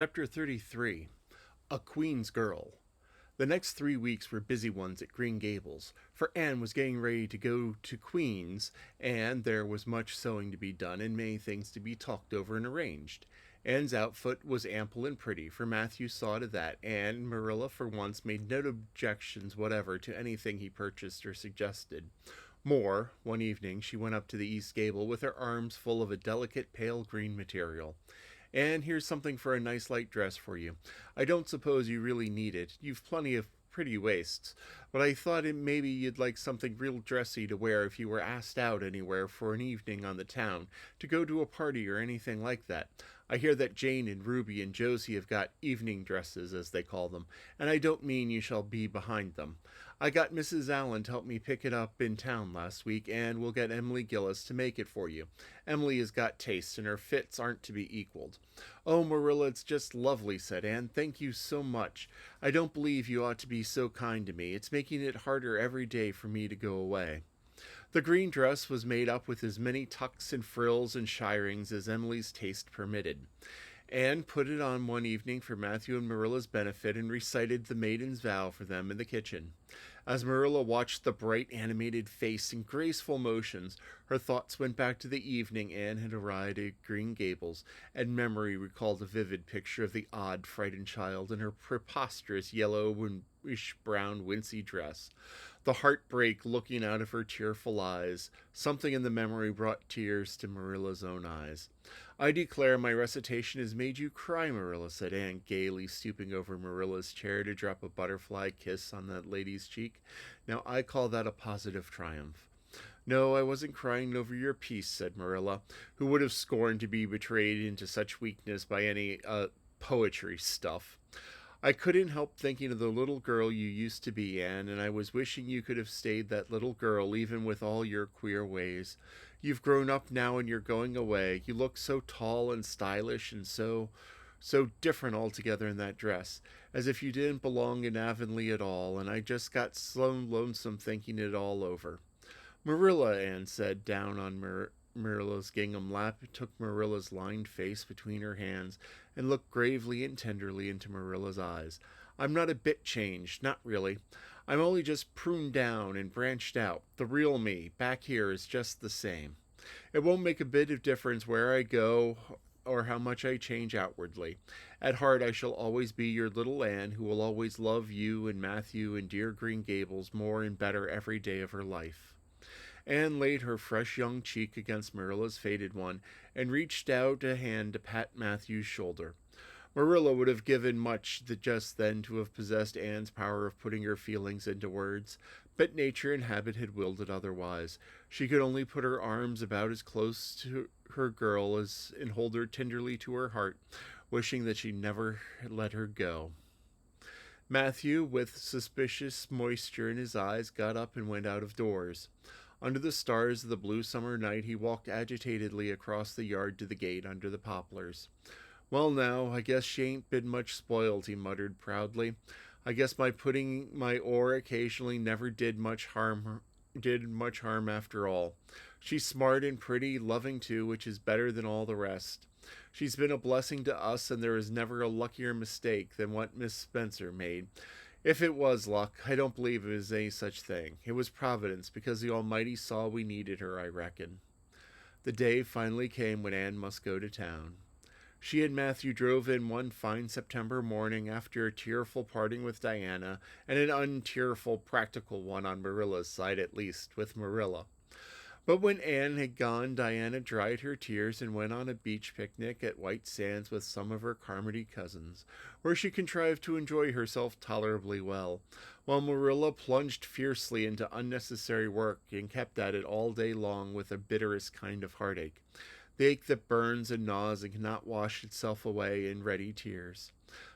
Chapter 33. A Queen's Girl. The next 3 weeks were busy ones at Green Gables, for Anne was getting ready to go to Queen's, and there was much sewing to be done and many things to be talked over and arranged. Anne's outfit was ample and pretty, for Matthew saw to that, and Marilla for once made no objections whatever to anything he purchased or suggested. More, one evening she went up to the east gable with her arms full of a delicate pale green material. And here's something for a nice light dress for you. I don't suppose you really need it. You've plenty of pretty waists, but I thought maybe you'd like something real dressy to wear if you were asked out anywhere for an evening on the town, to go to a party or anything like that. I hear that Jane and Ruby and Josie have got evening dresses, as they call them, and I don't mean you shall be behind them. I got Mrs. Allen to help me pick it up in town last week, and we'll get Emily Gillis to make it for you. Emily has got taste, and her fits aren't to be equaled. Oh, Marilla, it's just lovely, said Anne. Thank you so much. I don't believe you ought to be so kind to me. It's making it harder every day for me to go away. The green dress was made up with as many tucks and frills and shirrings as Emily's taste permitted. Anne put it on one evening for Matthew and Marilla's benefit and recited the maiden's vow for them in the kitchen. As Marilla watched the bright animated face and graceful motions, her thoughts went back to the evening Anne had arrived at Green Gables, and memory recalled a vivid picture of the odd, frightened child in her preposterous yellowish brown wincey dress, the heartbreak looking out of her tearful eyes. Something in the memory brought tears to Marilla's own eyes. I declare my recitation has made you cry, Marilla, said Anne gaily, stooping over Marilla's chair to drop a butterfly kiss on that lady's cheek. Now I call that a positive triumph. No, I wasn't crying over your piece, said Marilla, who would have scorned to be betrayed into such weakness by any poetry stuff. I couldn't help thinking of the little girl you used to be, Anne, and I was wishing you could have stayed that little girl even with all your queer ways. You've grown up now and you're going away. You look so tall and stylish and so different altogether in that dress, as if you didn't belong in Avonlea at all, and I just got so lonesome thinking it all over. Marilla, Anne said, down on Marilla's gingham lap, took Marilla's lined face between her hands and looked gravely and tenderly into Marilla's eyes. I'm not a bit changed, not really. I'm only just pruned down and branched out. The real me, back here, is just the same. It won't make a bit of difference where I go or how much I change outwardly. At heart, I shall always be your little Anne, who will always love you and Matthew and dear Green Gables more and better every day of her life. Anne laid her fresh young cheek against Marilla's faded one and reached out a hand to pat Matthew's shoulder. Marilla would have given much just then to have possessed Anne's power of putting her feelings into words, but nature and habit had willed it otherwise. She could only put her arms about as close to her girl as and hold her tenderly to her heart, wishing that she never had let her go. Matthew, with suspicious moisture in his eyes, got up and went out of doors. Under the stars of the blue summer night, he walked agitatedly across the yard to the gate under the poplars. Well, now, I guess she ain't been much spoiled, he muttered proudly. I guess my putting my oar occasionally never did much harm after all. She's smart and pretty, loving too, which is better than all the rest. She's been a blessing to us, and there is never a luckier mistake than what Miss Spencer made. If it was luck, I don't believe it was any such thing. It was Providence, because the Almighty saw we needed her, I reckon. The day finally came when Anne must go to town. She and Matthew drove in one fine September morning after a tearful parting with Diana, and an untearful practical one on Marilla's side at least, with Marilla. But when Anne had gone, Diana dried her tears and went on a beach picnic at White Sands with some of her Carmody cousins, where she contrived to enjoy herself tolerably well, while Marilla plunged fiercely into unnecessary work and kept at it all day long with the bitterest kind of heartache, the ache that burns and gnaws and cannot wash itself away in ready tears.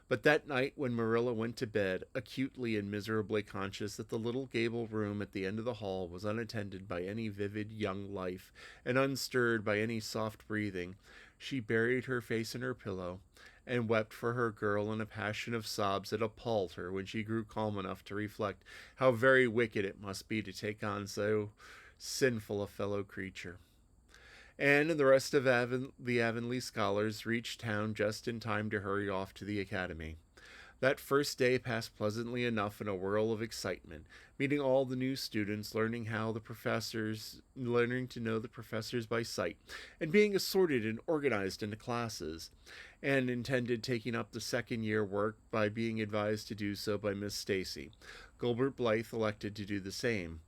But that night when Marilla went to bed, acutely and miserably conscious that the little gable room at the end of the hall was unattended by any vivid young life and unstirred by any soft breathing, she buried her face in her pillow and wept for her girl in a passion of sobs that appalled her when she grew calm enough to reflect how very wicked it must be to take on so sinful a fellow creature. Anne and the rest of the Avonlea scholars reached town just in time to hurry off to the academy. That first day passed pleasantly enough in a whirl of excitement, meeting all the new students, learning to know the professors by sight, and being assorted and organized into classes. Anne intended taking up the second year work by being advised to do so by Miss Stacy. Gilbert Blythe elected to do the same.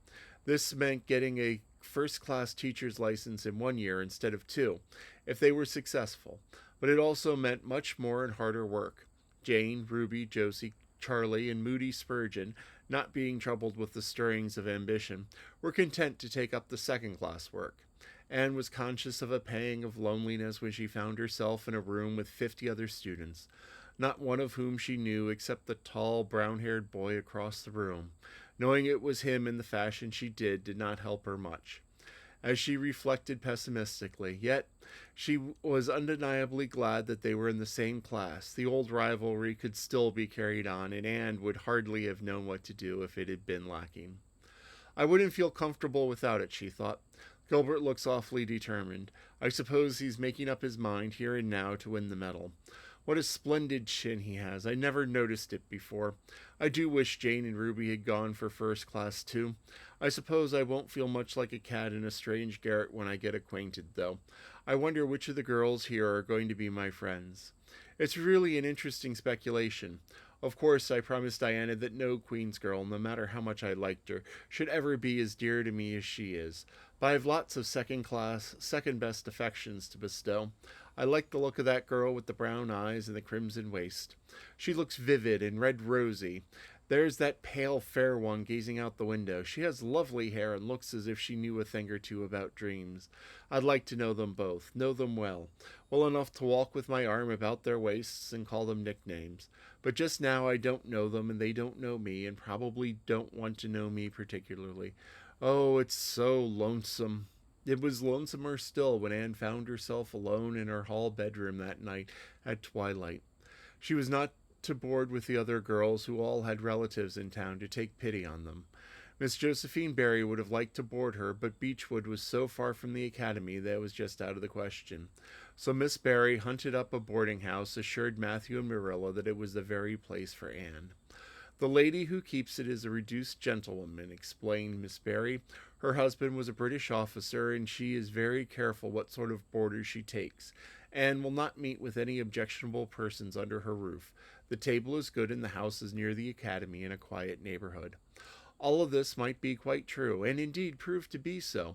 This meant getting a first class teacher's license in 1 year instead of two, if they were successful, but it also meant much more and harder work. Jane, Ruby, Josie, Charlie, and moody Spurgeon, not being troubled with the stirrings of ambition, were content to take up the second class work. Anne was conscious of a pang of loneliness when she found herself in a room with 50 other students, not one of whom she knew except the tall, brown haired boy across the room. Knowing it was him in the fashion she did not help her much, as she reflected pessimistically. Yet she was undeniably glad that they were in the same class. The old rivalry could still be carried on, and Anne would hardly have known what to do if it had been lacking. I wouldn't feel comfortable without it, she thought. Gilbert looks awfully determined. I suppose he's making up his mind here and now to win the medal. What a splendid chin he has. I never noticed it before. I do wish Jane and Ruby had gone for first class too. I suppose I won't feel much like a cat in a strange garret when I get acquainted, though. I wonder which of the girls here are going to be my friends. It's really an interesting speculation. Of course, I promised Diana that no Queen's girl, no matter how much I liked her, should ever be as dear to me as she is. But I have lots of second class, second best affections to bestow. I like the look of that girl with the brown eyes and the crimson waist. She looks vivid and red rosy. There's that pale, fair one gazing out the window. She has lovely hair and looks as if she knew a thing or two about dreams. I'd like to know them both, know them well enough to walk with my arm about their waists and call them nicknames. But just now I don't know them and they don't know me and probably don't want to know me particularly. Oh, it's so lonesome. It was lonesomer still when Anne found herself alone in her hall bedroom that night at twilight. She was not to board with the other girls who all had relatives in town to take pity on them. Miss Josephine Barry would have liked to board her, but Beechwood was so far from the academy that it was just out of the question. So Miss Barry hunted up a boarding house, assured Matthew and Marilla that it was the very place for Anne. The lady who keeps it is a reduced gentlewoman, explained Miss Barry. Her husband was a British officer, and she is very careful what sort of boarders she takes, and will not meet with any objectionable persons under her roof. The table is good, and the house is near the academy in a quiet neighborhood. All of this might be quite true, and indeed proved to be so,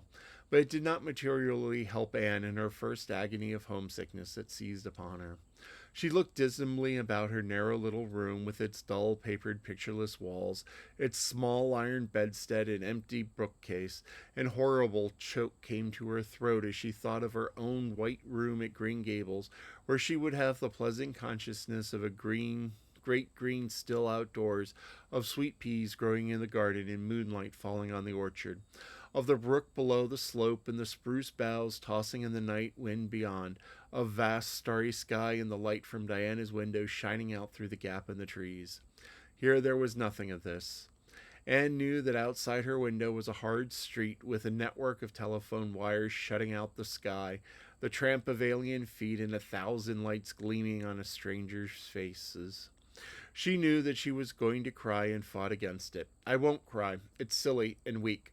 but it did not materially help Anne in her first agony of homesickness that seized upon her. She looked dismally about her narrow little room with its dull, papered, pictureless walls, its small iron bedstead and empty bookcase. An horrible choke came to her throat as she thought of her own white room at Green Gables, where she would have the pleasant consciousness of a great green still outdoors, of sweet peas growing in the garden and moonlight falling on the orchard, of the brook below the slope and the spruce boughs tossing in the night wind beyond, of vast starry sky and the light from Diana's window shining out through the gap in the trees. Here there was nothing of this. Anne knew that outside her window was a hard street with a network of telephone wires shutting out the sky, the tramp of alien feet, and 1,000 lights gleaming on a stranger's faces. She knew that she was going to cry and fought against it. I won't cry. It's silly and weak.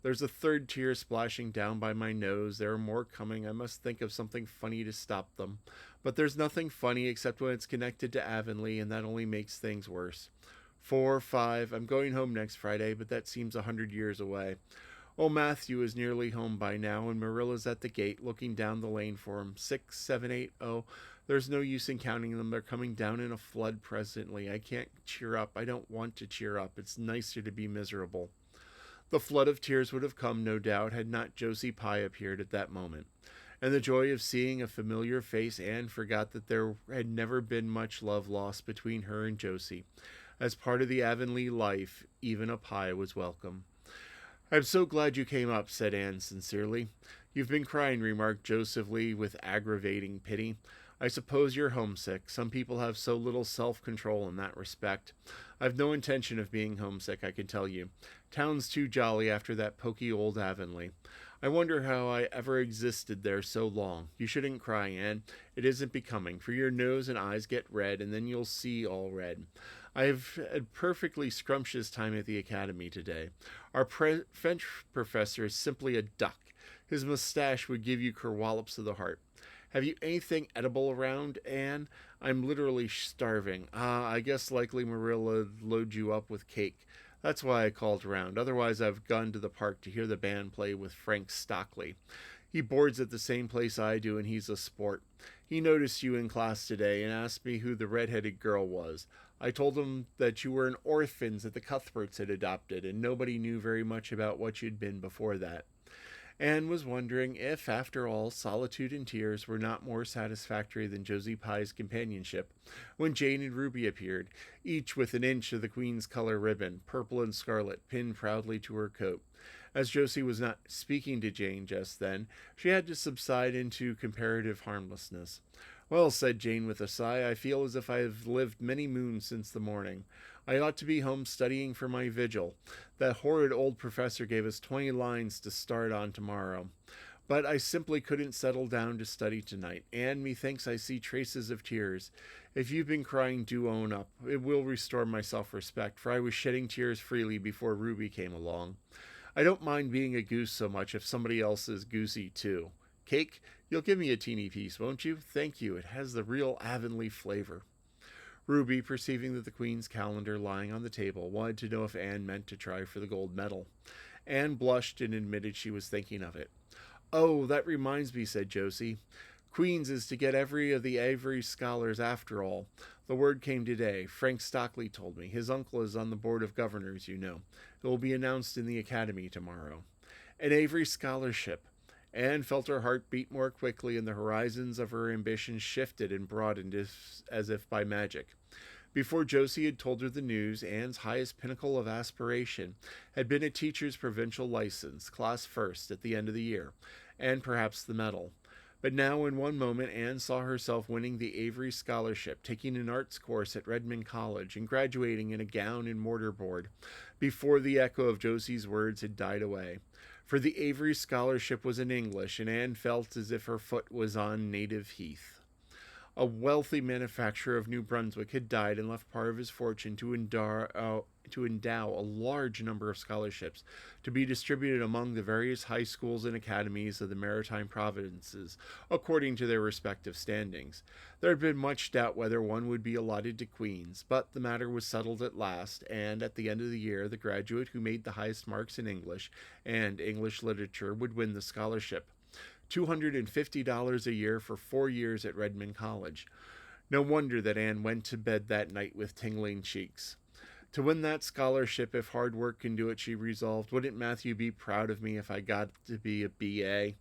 There's a third tear splashing down by my nose. There are more coming. I must think of something funny to stop them. But there's nothing funny except when it's connected to Avonlea, and that only makes things worse. 4, 5, I'm going home next Friday, but that seems 100 years away. Oh, Matthew is nearly home by now, and Marilla's at the gate, looking down the lane for him. 6, 7, 8, oh, there's no use in counting them. They're coming down in a flood presently. I can't cheer up. I don't want to cheer up. It's nicer to be miserable. The flood of tears would have come, no doubt, had not Josie Pye appeared at that moment. In the joy of seeing a familiar face, Anne forgot that there had never been much love lost between her and Josie. As part of the Avonlea life, even a Pye was welcome. I'm so glad you came up, said Anne sincerely. You've been crying, remarked Josephine with aggravating pity. I suppose you're homesick. Some people have so little self-control in that respect. I've no intention of being homesick, I can tell you. Town's too jolly after that poky old Avonlea. I wonder how I ever existed there so long. You shouldn't cry, Anne. It isn't becoming, for your nose and eyes get red, and then you'll see all red. I've had perfectly scrumptious time at the academy today. Our French professor is simply a duck. His mustache would give you kerwallops of the heart. Have you anything edible around, Anne? I'm literally starving. I guess likely Marilla load you up with cake. That's why I called around. Otherwise, I've gone to the park to hear the band play with Frank Stockley. He boards at the same place I do, and he's a sport. He noticed you in class today and asked me who the red-headed girl was. I told him that you were an orphan that the Cuthberts had adopted, and nobody knew very much about what you'd been before that. Anne was wondering if, after all, solitude and tears were not more satisfactory than Josie Pye's companionship, when Jane and Ruby appeared, each with an inch of the Queen's color ribbon, purple and scarlet, pinned proudly to her coat. As Josie was not speaking to Jane just then, she had to subside into comparative harmlessness. Well, said Jane with a sigh, I feel as if I have lived many moons since the morning. I ought to be home studying for my vigil. That horrid old professor gave us 20 lines to start on tomorrow. But I simply couldn't settle down to study tonight, and methinks I see traces of tears. If you've been crying, do own up. It will restore my self-respect, for I was shedding tears freely before Ruby came along. I don't mind being a goose so much if somebody else is goosey too. Cake, you'll give me a teeny piece, won't you? Thank you. It has the real Avonlea flavor. Ruby, perceiving that the Queen's calendar lying on the table, wanted to know if Anne meant to try for the gold medal. Anne blushed and admitted she was thinking of it. Oh, that reminds me, said Josie. Queen's is to get every of the Avery scholars after all. The word came today. Frank Stockley told me. His uncle is on the board of governors, you know. It will be announced in the academy tomorrow. An Avery scholarship. Anne felt her heart beat more quickly, and the horizons of her ambition shifted and broadened as if by magic. Before Josie had told her the news, Anne's highest pinnacle of aspiration had been a teacher's provincial license, class first, at the end of the year, and perhaps the medal. But now, in one moment, Anne saw herself winning the Avery Scholarship, taking an arts course at Redmond College, and graduating in a gown and mortarboard, before the echo of Josie's words had died away. For the Avery Scholarship was in English, and Anne felt as if her foot was on native heath. A wealthy manufacturer of New Brunswick had died and left part of his fortune to endow a large number of scholarships to be distributed among the various high schools and academies of the maritime provinces, according to their respective standings. There had been much doubt whether one would be allotted to Queen's, but the matter was settled at last, and at the end of the year the graduate who made the highest marks in English and English literature would win the scholarship. $250 a year for 4 years at Redmond College. No wonder that Anne went to bed that night with tingling cheeks. To win that scholarship, if hard work can do it, she resolved, wouldn't Matthew be proud of me if I got to be a B.A.?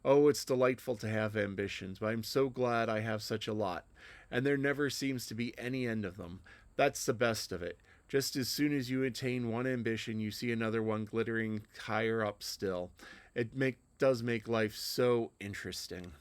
Oh, it's delightful to have ambitions, but I'm so glad I have such a lot, and there never seems to be any end of them. That's the best of it. Just as soon as you attain one ambition, you see another one glittering higher up still. It does make life so interesting.